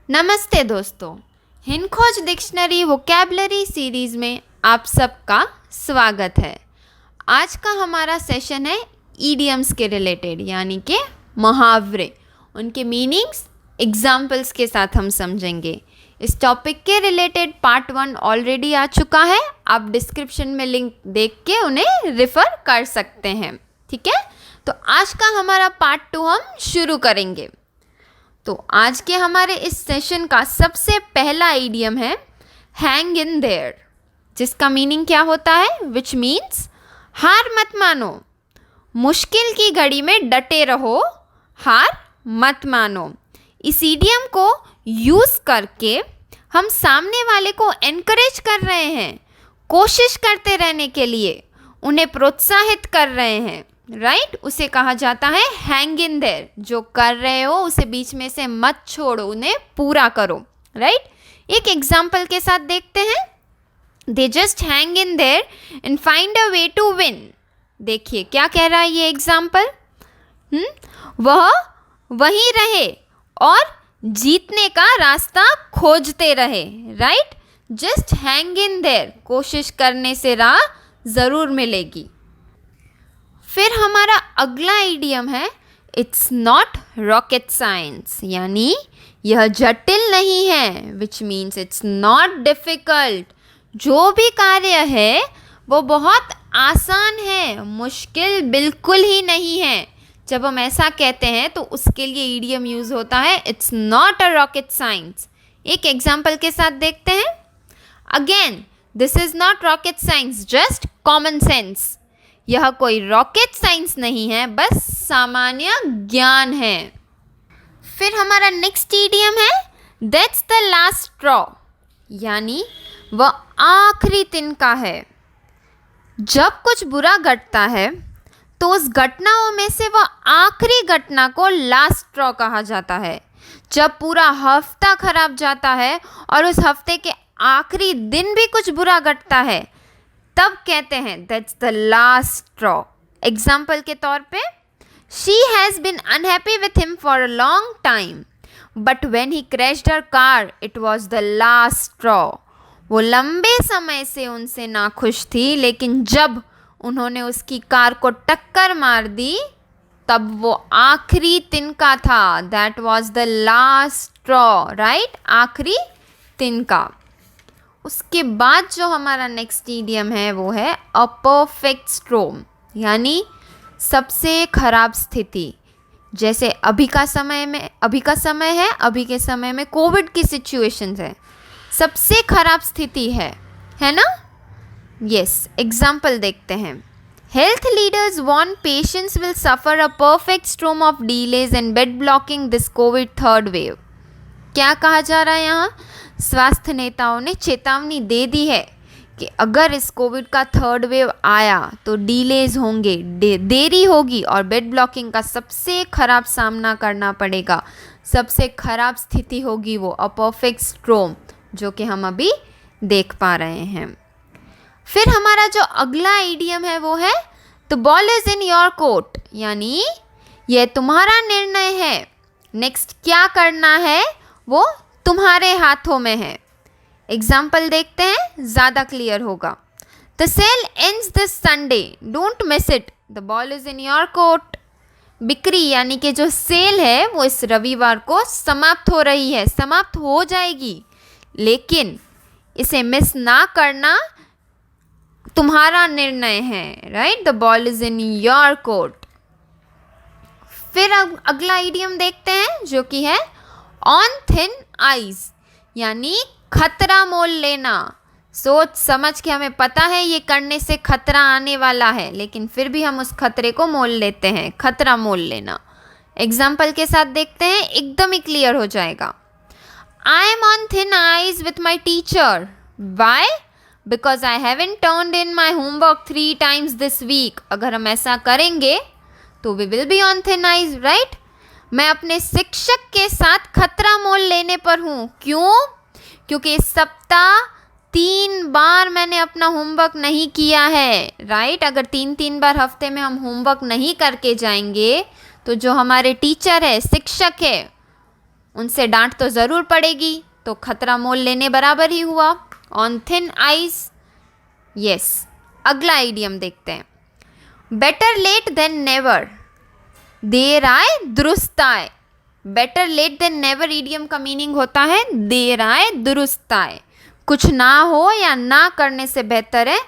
नमस्ते दोस्तों, हिंदखोज dictionary vocabulary series में आप सबका स्वागत है। आज का हमारा सेशन है ईडियम्स के रिलेटेड, यानी कि मुहावरे, उनके मीनिंग्स एग्जाम्पल्स के साथ हम समझेंगे। इस टॉपिक के रिलेटेड पार्ट 1 ऑलरेडी आ चुका है, आप डिस्क्रिप्शन में लिंक देख के उन्हें रेफ़र कर सकते हैं। ठीक है, तो आज का हमारा पार्ट 2 हम शुरू करेंगे। तो आज के हमारे इस सेशन का सबसे पहला ईडियम है हैंग इन देयर, जिसका मीनिंग क्या होता है? विच मीन्स हार मत मानो, मुश्किल की घड़ी में डटे रहो, हार मत मानो। इस ईडियम को यूज़ करके हम सामने वाले को एनकरेज कर रहे हैं, कोशिश करते रहने के लिए उन्हें प्रोत्साहित कर रहे हैं। राइट, उसे कहा जाता है हैंग इन देयर। जो कर रहे हो उसे बीच में से मत छोड़ो, उन्हें पूरा करो। राइट, एक एग्जाम्पल के साथ देखते हैं। They just hang in there and find a way to win. देखिए क्या कह रहा है ये एग्जाम्पल। वह वहीं रहे और जीतने का रास्ता खोजते रहे। Right, just hang in there, कोशिश करने से राह ज़रूर मिलेगी। फिर हमारा अगला ईडियम है इट्स नॉट रॉकेट साइंस, यानी यह जटिल नहीं है। Which means it's not difficult. जो भी कार्य है वो बहुत आसान है, मुश्किल बिल्कुल ही नहीं है। जब हम ऐसा कहते हैं तो उसके लिए ईडियम यूज़ होता है it's not a rocket science. एक एग्जाम्पल के साथ देखते हैं। Again, this is not rocket science, just common sense. यह कोई रॉकेट साइंस नहीं है, बस सामान्य ज्ञान है। फिर हमारा नेक्स्ट ईडियम है दैट्स द लास्ट स्ट्रॉ, यानी वह आखिरी तिनका है। जब कुछ बुरा घटता है तो उस घटनाओं में से वह आखिरी घटना को लास्ट स्ट्रॉ कहा जाता है। जब पूरा हफ्ता खराब जाता है और उस हफ्ते के आखिरी दिन भी कुछ बुरा घटता है, तब कहते हैं that's the last straw. Example के तौर पे, she has been unhappy with him for a long time but when he crashed her car it was the last straw. वो लंबे समय से उनसे नाखुश थी, लेकिन जब उन्होंने उसकी कार को टक्कर मार दी तब वो आखिरी तिनका था। That was the last straw. Right, आखिरी तिनका। उसके बाद जो हमारा नेक्स्ट ईडियम है वो है अ परफेक्ट स्टॉर्म, यानी सबसे खराब स्थिति। जैसे अभी के समय में कोविड की सिचुएशन है, सबसे खराब स्थिति है ना। यस, एग्जाम्पल देखते हैं। Health leaders warn patients will suffer a perfect storm of delays and bed blocking this COVID third wave. क्या कहा जा रहा है यहाँ? स्वास्थ्य नेताओं ने चेतावनी दे दी है कि अगर इस कोविड का थर्ड वेव आया तो डिलेज होंगे, देरी होगी और बेड ब्लॉकिंग का सबसे खराब सामना करना पड़ेगा। सबसे खराब स्थिति होगी वो अ परफेक्ट स्टॉर्म, जो कि हम अभी देख पा रहे हैं। फिर हमारा जो अगला ईडियम है वो है the ball is in your court, यानी यह तुम्हारा निर्णय है। नेक्स्ट क्या करना है वो तुम्हारे हाथों में है। एग्जाम्पल देखते हैं, ज़्यादा क्लियर होगा। The sale ends this Sunday, don't miss it, the ball is in your court. बिक्री यानी कि जो सेल है वो इस रविवार को समाप्त हो रही है, समाप्त हो जाएगी, लेकिन इसे मिस ना करना तुम्हारा निर्णय है। Right, the ball is in your court. फिर अब अगला ईडियम देखते हैं जो कि है ऑन थिन आइज, यानी खतरा मोल लेना। सोच समझ के हमें पता है ये करने से खतरा आने वाला है, लेकिन फिर भी हम उस खतरे को मोल लेते हैं, खतरा मोल लेना। एग्जाम्पल के साथ देखते हैं, एकदम ही क्लियर हो जाएगा। I am on thin eyes with my teacher, why? Because I haven't turned in my homework 3 times this week. अगर हम ऐसा करेंगे तो we will be on thin eyes. Right, मैं अपने शिक्षक के साथ खतरा मोल लेने पर हूँ। क्यों? क्योंकि इस सप्ताह 3 बार मैंने अपना होमवर्क नहीं किया है। राइट, अगर 3 बार हफ्ते में हम होमवर्क नहीं करके जाएंगे तो जो हमारे टीचर है, शिक्षक है, उनसे डांट तो ज़रूर पड़ेगी, तो खतरा मोल लेने बराबर ही हुआ। On thin ice. यस, अगला इडियम देखते हैं। बेटर लेट देन नेवर, देर आए दुरुस्त आए। Better late than never idiom का मीनिंग होता है देर आए दुरुस्त आए। कुछ ना हो या ना करने से बेहतर है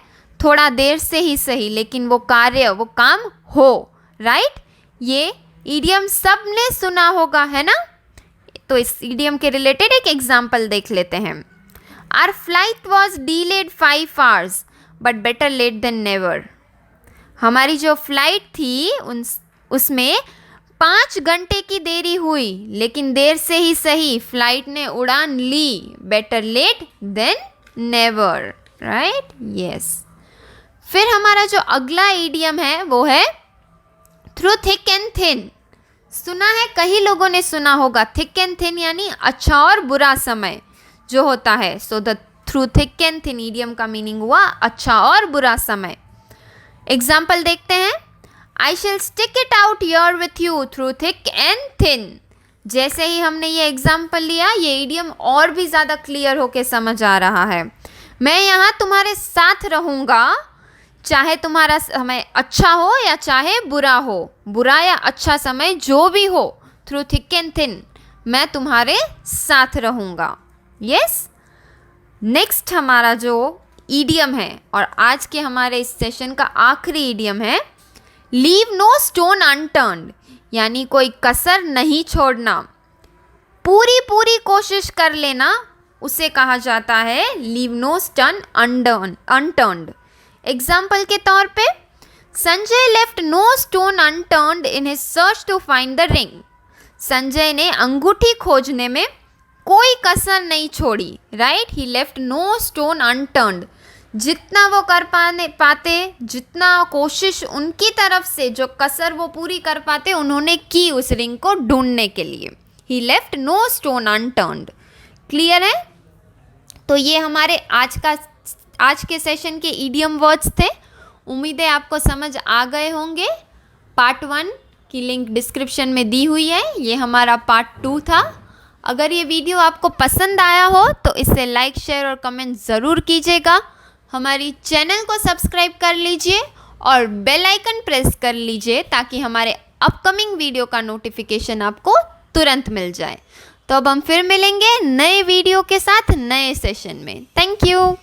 थोड़ा देर से ही सही, लेकिन वो कार्य, वो काम हो। राइट? ये इडियम सब ने सुना होगा, है ना? तो इस इडियम के रिलेटेड एक एग्जाम्पल देख लेते हैं। Our flight was delayed 5 hours but better late than never. हमारी जो फ्लाइट थी उसमें 5 घंटे की देरी हुई, लेकिन देर से ही सही फ्लाइट ने उड़ान ली। Better late than never. Right? Yes. फिर हमारा जो अगला इडियम है वो है थ्रू थिक एंड थिन। सुना है, कई लोगों ने सुना होगा। थिक एंड थिन यानी अच्छा और बुरा समय जो होता है। So the through thick and thin idiom का मीनिंग हुआ अच्छा और बुरा समय। एग्जाम्पल देखते हैं। I shall stick it out here with you through thick and thin. जैसे ही हमने ये एग्जाम्पल लिया, ये इडियम और भी ज़्यादा क्लियर होके समझ आ रहा है। मैं यहाँ तुम्हारे साथ रहूँगा, चाहे तुम्हारा समय अच्छा हो या चाहे बुरा हो, बुरा या अच्छा समय जो भी हो, थ्रू थिक एंड थिन मैं तुम्हारे साथ रहूँगा। यस। नेक्स्ट हमारा जो इडियम है और आज के हमारे इस सेशन का आखिरी इडियम है लीव नो स्टोन अनटर्न्ड, यानी कोई कसर नहीं छोड़ना, पूरी कोशिश कर लेना, उसे कहा जाता है leave no stone unturned. Example के तौर पे, Sanjay left no stone unturned in his search to find the ring. Sanjay ने अंगूठी खोजने में कोई कसर नहीं छोड़ी। Right? He left no stone unturned. जितना वो कर पाते, जितना कोशिश उनकी तरफ से, जो कसर वो पूरी कर पाते, उन्होंने की उस रिंग को ढूंढने के लिए। He left no stone unturned. Clear है? तो ये हमारे आज के सेशन के इडियम वर्ड्स थे। उम्मीद है आपको समझ आ गए होंगे। पार्ट 1 की लिंक डिस्क्रिप्शन में दी हुई है। ये हमारा पार्ट 2 था। अगर ये वीडियो आपको पसंद आया हो तो इसे लाइक, शेयर और कमेंट ज़रूर कीजिएगा। हमारी चैनल को सब्सक्राइब कर लीजिए और बेल आइकन प्रेस कर लीजिए ताकि हमारे अपकमिंग वीडियो का नोटिफिकेशन आपको तुरंत मिल जाए। तो अब हम फिर मिलेंगे नए वीडियो के साथ नए सेशन में। Thank you.